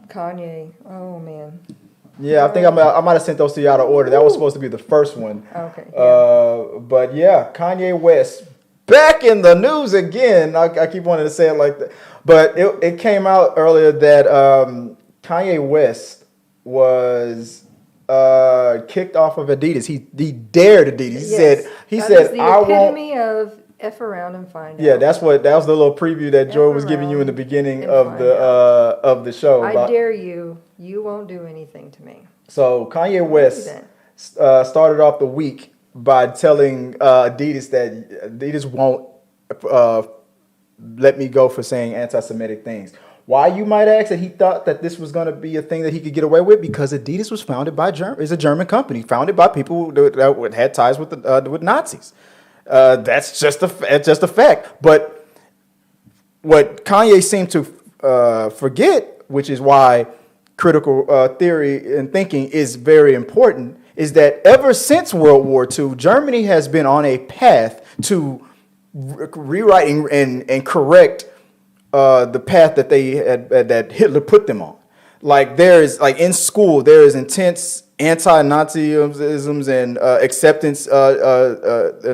Kanye. Oh man. Yeah, I think I might have sent those to you out of order. That was supposed to be the first one. Okay. Yeah. But yeah, Kanye West back in the news again. I keep wanting to say it like that, but it came out earlier that Kanye West was kicked off of Adidas. He dared Adidas. He said the I won't. epitome of F around and find Yeah, out. that was the little preview that Joy was giving you in the beginning of the show. I dare you. You won't do anything to me. So Kanye West started off the week by telling Adidas that Adidas won't let me go for saying anti-Semitic things. Why, you might ask, that he thought that this was going to be a thing that he could get away with? Because Adidas was founded by is a German company, founded by people that had ties with Nazis. That's just a fact. But what Kanye seemed to forget, which is why critical theory and thinking is very important, is that ever since World War II, Germany has been on a path to rewriting and correct the path that they had, that Hitler put them on. Like in school, there is intense anti-Nazisms and acceptance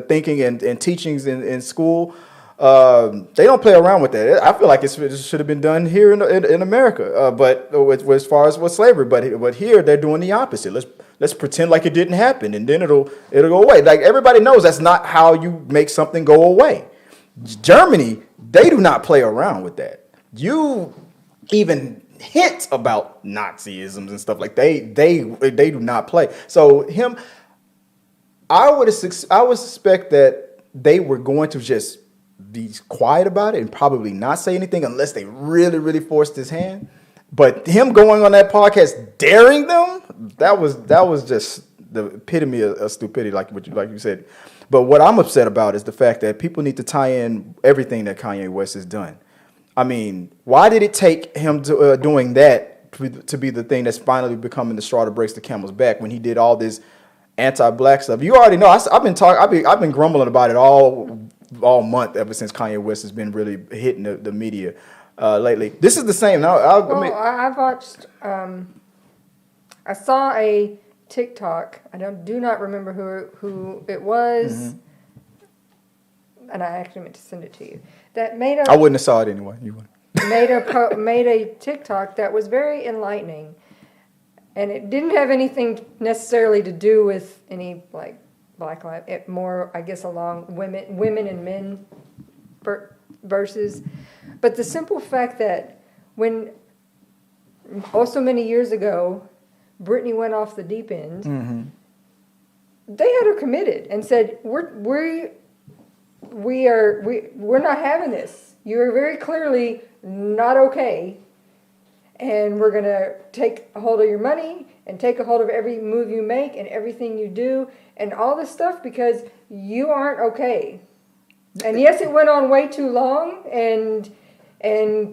thinking and teachings in school. They don't play around with that. I feel like it should have been done here in America, but as far as with slavery. But here they're doing the opposite. Let's pretend like it didn't happen, and then it'll go away. Like, everybody knows that's not how you make something go away. Germany, they do not play around with that. You even hint about Nazisms and stuff like they do not play. So I would suspect that they were going to just be quiet about it and probably not say anything unless they really, really forced his hand. But him going on that podcast, daring them, that was just the epitome of stupidity, like you said. But what I'm upset about is the fact that people need to tie in everything that Kanye West has done. I mean, why did it take him doing that to be the thing that's finally becoming the straw that breaks the camel's back when he did all this anti-black stuff? You already know. I've been grumbling about it all month ever since Kanye West has been really hitting the media lately. This is the same. Now, I watched. I saw a TikTok. I do not remember who it was, and I actually meant to send it to you. That made I wouldn't have saw it anyway. You would. made a TikTok that was very enlightening, and it didn't have anything necessarily to do with any like Black life. It more, I guess, along women and men versus, but the simple fact that when also many years ago, Britney went off the deep end. They had her committed and said, "We're not having this. You're very clearly not okay, and we're gonna take a hold of your money and take a hold of every move you make and everything you do and all this stuff because you aren't okay." And yes, it went on way too long, and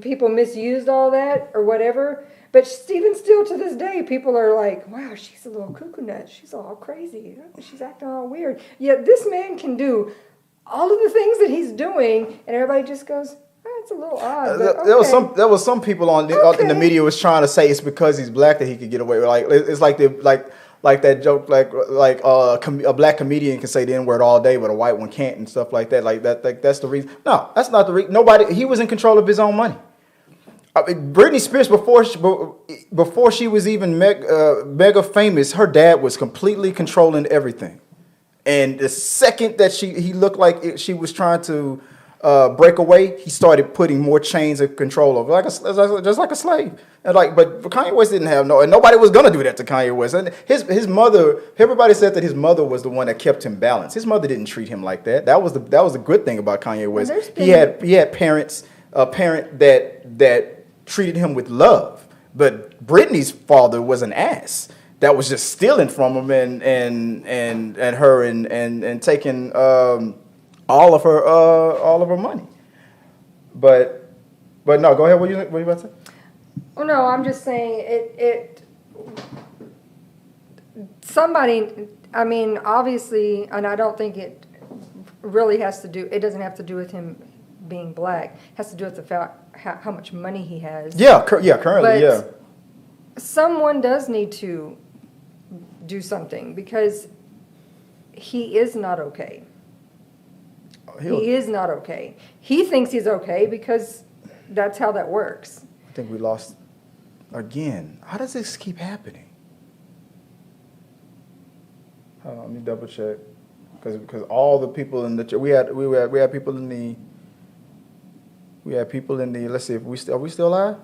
people misused all that or whatever. But even still to this day, people are like, wow, she's a little cuckoo nut. She's all crazy. She's acting all weird. Yet this man can do all of the things that he's doing, and everybody just goes, oh, it's a little odd. But okay. There was some people in the media was trying to say it's because he's black that he could get away with. Like, it's like that joke, like a black comedian can say the N-word all day, but a white one can't, and stuff like that. Like that's the reason. No, that's not the reason. He was in control of his own money. I mean, Britney Spears, before she was even mega famous, her dad was completely controlling everything. And the second that he looked like she was trying to break away, he started putting more chains of control over, just like a slave. And but Kanye West didn't have and nobody was gonna do that to Kanye West. And his mother, everybody said that his mother was the one that kept him balanced. His mother didn't treat him like that. That was the good thing about Kanye West. He had parents, a parent that treated him with love. But Britney's father was an ass that was just stealing from him and her and taking all of her money. But no, go ahead. What are you about to say? Oh no, I'm just saying somebody, I mean, obviously, and I don't think it really it doesn't have to do with him being black. It has to do with the fact how much money he has. Yeah, currently, yeah. someone does need to do something because he is not okay. He is not okay. He thinks he's okay because that's how that works. I think we lost again. How does this keep happening? Hold on, let me double check. Because all the people in the we had people in the let's see if are we still live?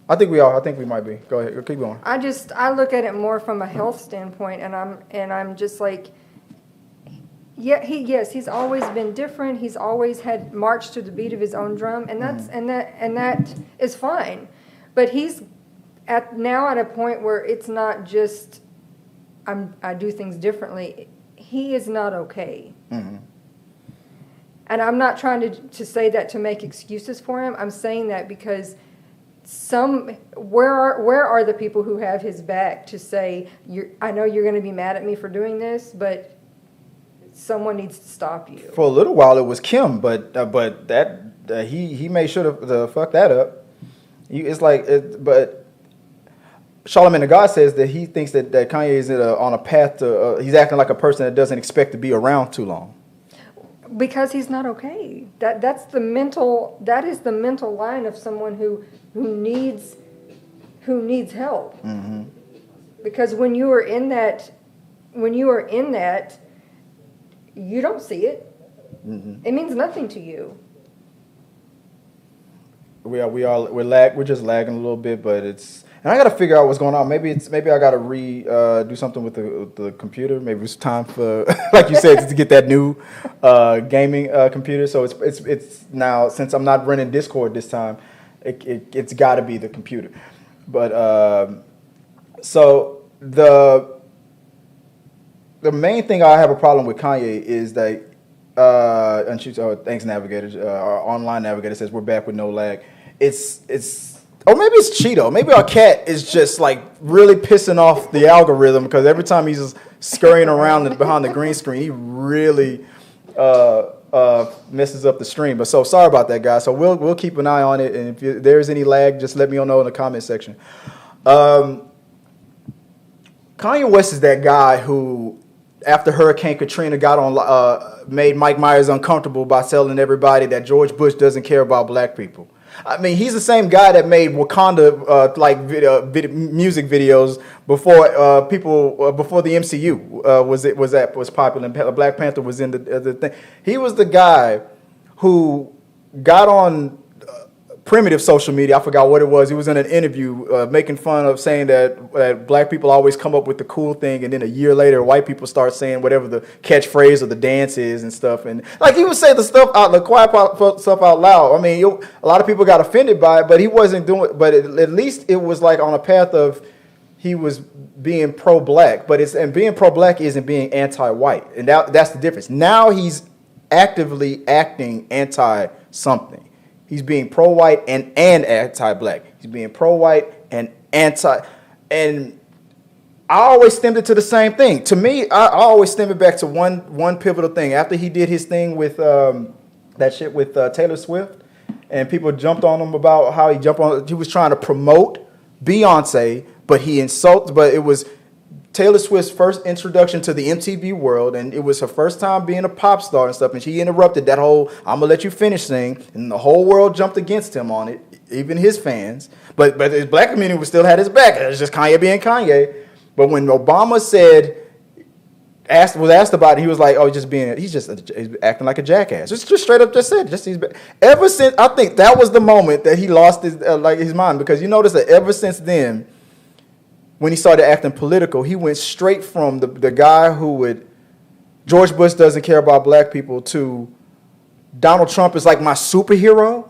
I think we are. I think we might be. Go ahead. Keep going. I look at it more from a health standpoint, and I'm just like, yeah, he's always been different. He's always had marched to the beat of his own drum, and that is fine. But he's now at a point where it's not just I do things differently. He is not okay. Mm-hmm. And I'm not trying to say that to make excuses for him. I'm saying that because where are the people who have his back to say, I know you're going to be mad at me for doing this, but someone needs to stop you. For a little while, it was Kim, but that he made sure to fuck that up. But Charlamagne the God says that he thinks that Kanye is on a path to he's acting like a person that doesn't expect to be around too long. Because he's not okay. That is the mental line of someone who needs help. Mm-hmm. Because when you are in that, you don't see it. Mm-hmm. It means nothing to you. We're just lagging a little bit, but it's. And I got to figure out what's going on. Maybe I got to do something with the computer. Maybe it's time for, like you said, to get that new gaming computer. So it's now, since I'm not running Discord this time, it's got to be the computer. But so the main thing I have a problem with Kanye is that and she's thanks Navigator, our online navigator says we're back with no lag. It's. Or maybe it's Cheeto. Maybe our cat is just like really pissing off the algorithm because every time he's just scurrying around behind the green screen, he really messes up the stream. But so sorry about that, guys. So we'll keep an eye on it, and if there's any lag, just let me know in the comment section. Kanye West is that guy who, after Hurricane Katrina, got on made Mike Myers uncomfortable by telling everybody that George Bush doesn't care about black people. I mean, he's the same guy that made Wakanda music videos before the MCU was popular and Black Panther was in the thing. He was the guy who got on primitive social media. I forgot what it was. He was in an interview making fun of saying that black people always come up with the cool thing, and then a year later, white people start saying whatever the catchphrase or the dance is and stuff. And like he would say the quiet stuff out loud. I mean, a lot of people got offended by it, but he wasn't doing it. But at least it was like on a path of he was being pro-black. And being pro-black isn't being anti-white, and that's the difference. Now he's actively acting anti-something. He's being pro-white and anti-black. He's being pro-white and anti. And I always stemmed it to the same thing. To me, I always stemmed it back to one pivotal thing. After he did his thing with that shit with Taylor Swift, and people jumped on him about how he was trying to promote Beyonce, but it was Taylor Swift's first introduction to the MTV world, and it was her first time being a pop star and stuff, and she interrupted that whole "I'm gonna let you finish" thing, and the whole world jumped against him on it, even his fans. But his black community still had his back. It was just Kanye being Kanye. But when Obama was asked about it, he was like, "Oh, he's acting like a jackass." Just straight up just said, ever since, I think that was the moment that he lost his mind, because you notice that ever since then, when he started acting political, he went straight from the guy who George Bush doesn't care about black people to Donald Trump is like my superhero,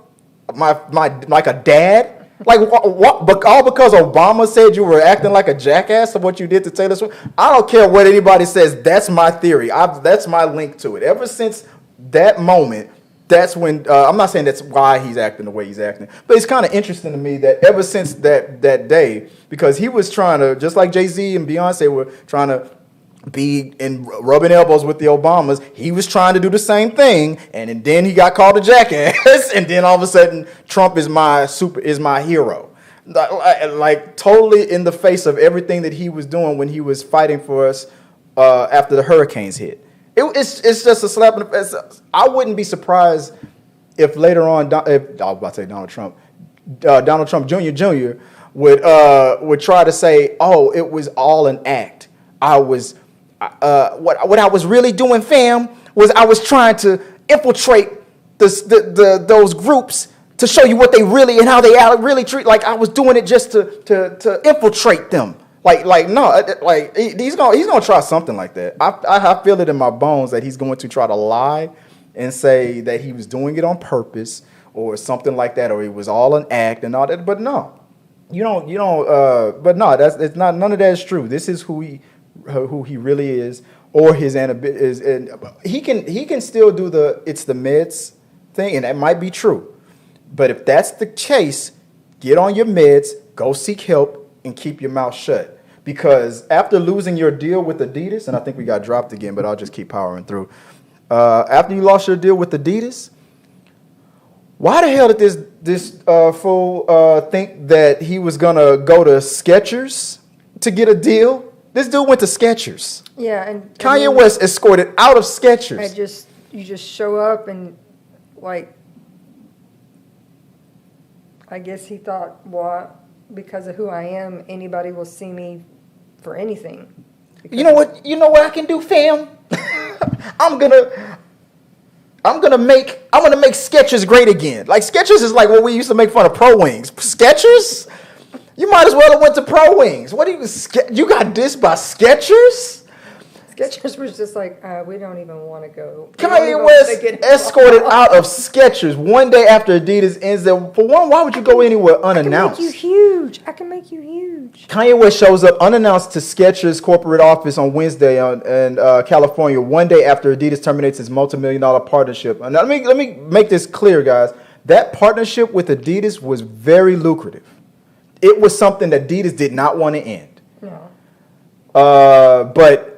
my like a dad. Like what? But all because Obama said you were acting like a jackass of what you did to Taylor Swift. I don't care what anybody says. That's my theory. That's my link to it. Ever since that moment, that's when I'm not saying that's why he's acting the way he's acting, but it's kind of interesting to me that ever since that day, because he was trying to, just like Jay-Z and Beyonce were trying to be and rubbing elbows with the Obamas, he was trying to do the same thing, and then he got called a jackass, and then all of a sudden Trump is my hero. like totally in the face of everything that he was doing when he was fighting for us after the hurricanes hit. It's just a slap in the face. I wouldn't be surprised if later on, if I was about to say Donald Trump Jr. would try to say, "Oh, it was all an act. I was what I was really doing, fam, was I was trying to infiltrate those groups to show you what they really and how they really treat. Like I was doing it just to infiltrate them." He's gonna try something like that. I feel it in my bones that he's going to try to lie and say that he was doing it on purpose or something like that, or it was all an act and all that. But no, you don't. But no, it's not. None of that is true. This is who he really is, or his is, and he can still do it's the meds thing, and that might be true. But if that's the case, get on your meds, go seek help, and keep your mouth shut. Because after losing your deal with Adidas, and I think we got dropped again, but I'll just keep powering through. After you lost your deal with Adidas, why the hell did this fool think that he was gonna go to Skechers to get a deal? This dude went to Skechers. Yeah, and Kanye West escorted out of Skechers. You just show up and I guess he thought, well, because of who I am, anybody will see me for anything. You know what I can do, fam? I'm gonna make Skechers great again. Like Skechers is like what we used to make fun of Pro Wings. Skechers? You might as well have went to Pro Wings. What do you got dissed by Skechers? Skechers was just like, we don't even want to go. Kanye West escorted out of Skechers one day after Adidas ends there. For one, why would you go anywhere unannounced? I can make you huge. I can make you huge. Kanye West shows up unannounced to Skechers' corporate office on Wednesday in California, one day after Adidas terminates its multi-million-dollar partnership. And let me make this clear, guys. That partnership with Adidas was very lucrative. It was something that Adidas did not want to end. No. But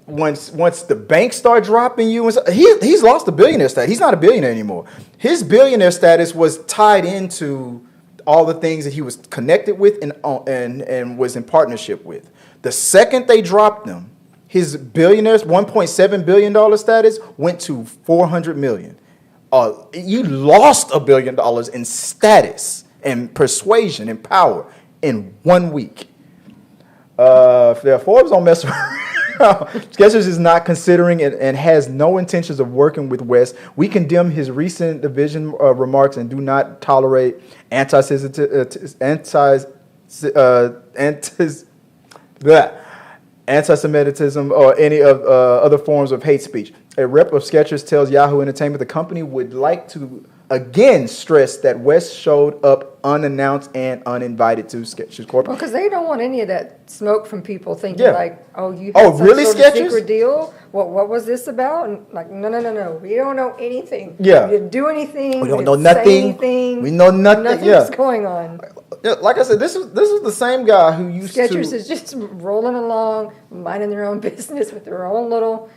once the banks start dropping you, he's lost the billionaire status. He's not a billionaire anymore. His billionaire status was tied into all the things that he was connected with and was in partnership with. The second they dropped him, his billionaire's $1.7 billion status went to $400 million. You lost $1 billion in status and persuasion and power in 1 week. Forbes don't mess around. Skechers is not considering it and has no intentions of working with West. We condemn his recent division remarks and do not tolerate anti-Semitism or any of other forms of hate speech. A rep of Skechers tells Yahoo Entertainment the company would like to again stress that West showed up unannounced and uninvited to Skechers Corp. Well, because they don't want any of that smoke from people thinking you had really, some sort Skechers? of secret deal. What was this about? And like, no. We don't know anything. Yeah. We didn't do anything. We don't know nothing. Say anything. We know nothing. Nothing's going on. Yeah, like I said, this is the same guy who used Skechers to... is just rolling along, minding their own business with their own little...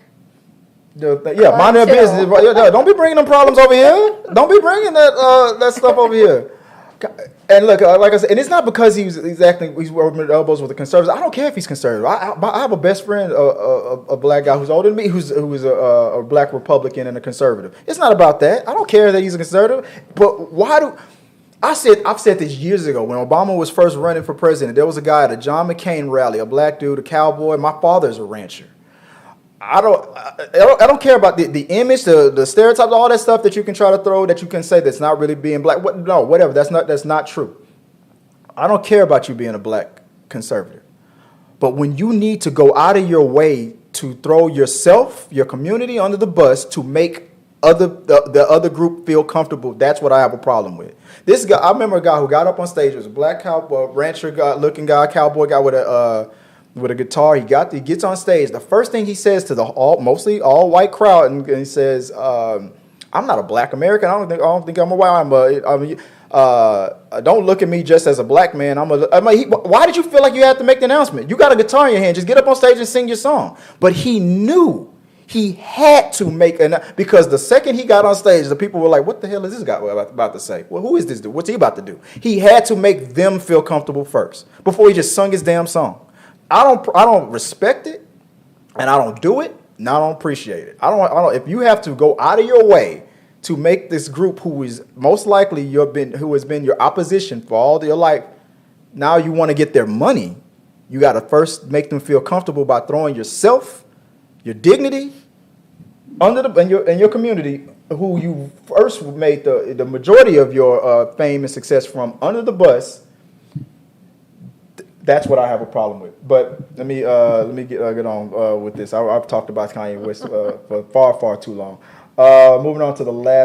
mind their business. Don't be bringing them problems over here. Don't be bringing that stuff over here. And look, like I said, and it's not because he's rubbing elbows with the conservatives. I don't care if he's conservative. I have a best friend, a black guy who's older than me, who is a black Republican and a conservative. It's not about that. I don't care that he's a conservative. But I've said this years ago when Obama was first running for president. There was a guy at a John McCain rally, a black dude, a cowboy. My father's a rancher. I don't care about the image, the stereotypes, all that stuff that you can try to throw, that you can say that's not really being black. Whatever. That's not true. I don't care about you being a black conservative. But when you need to go out of your way to throw yourself, your community under the bus to make the other group feel comfortable, that's what I have a problem with. This guy, I remember a guy who got up on stage, was a black cowboy, rancher guy, looking guy, cowboy guy with a guitar. He gets on stage. The first thing he says to the mostly all white crowd, and he says, "I'm not a black American. I don't think I'm a white. Don't look at me just as a black man. Why did you feel like you had to make the announcement? You got a guitar in your hand. Just get up on stage and sing your song." But he knew He had to make because the second he got on stage, the people were like, "What the hell is this guy about to say? Well, who is this dude? What's he about to do?" He had to make them feel comfortable first before he just sung his damn song. I don't respect it, and I don't do it, and I don't appreciate it. I don't. If you have to go out of your way to make this group who is most likely who has been your opposition for all your life, now you want to get their money, you got to first make them feel comfortable by throwing yourself, your dignity, in your community, who you first made the majority of your fame and success from, under the bus. That's what I have a problem with. But let me get on with this. I've talked about Kanye West for far too long. Moving on to the last.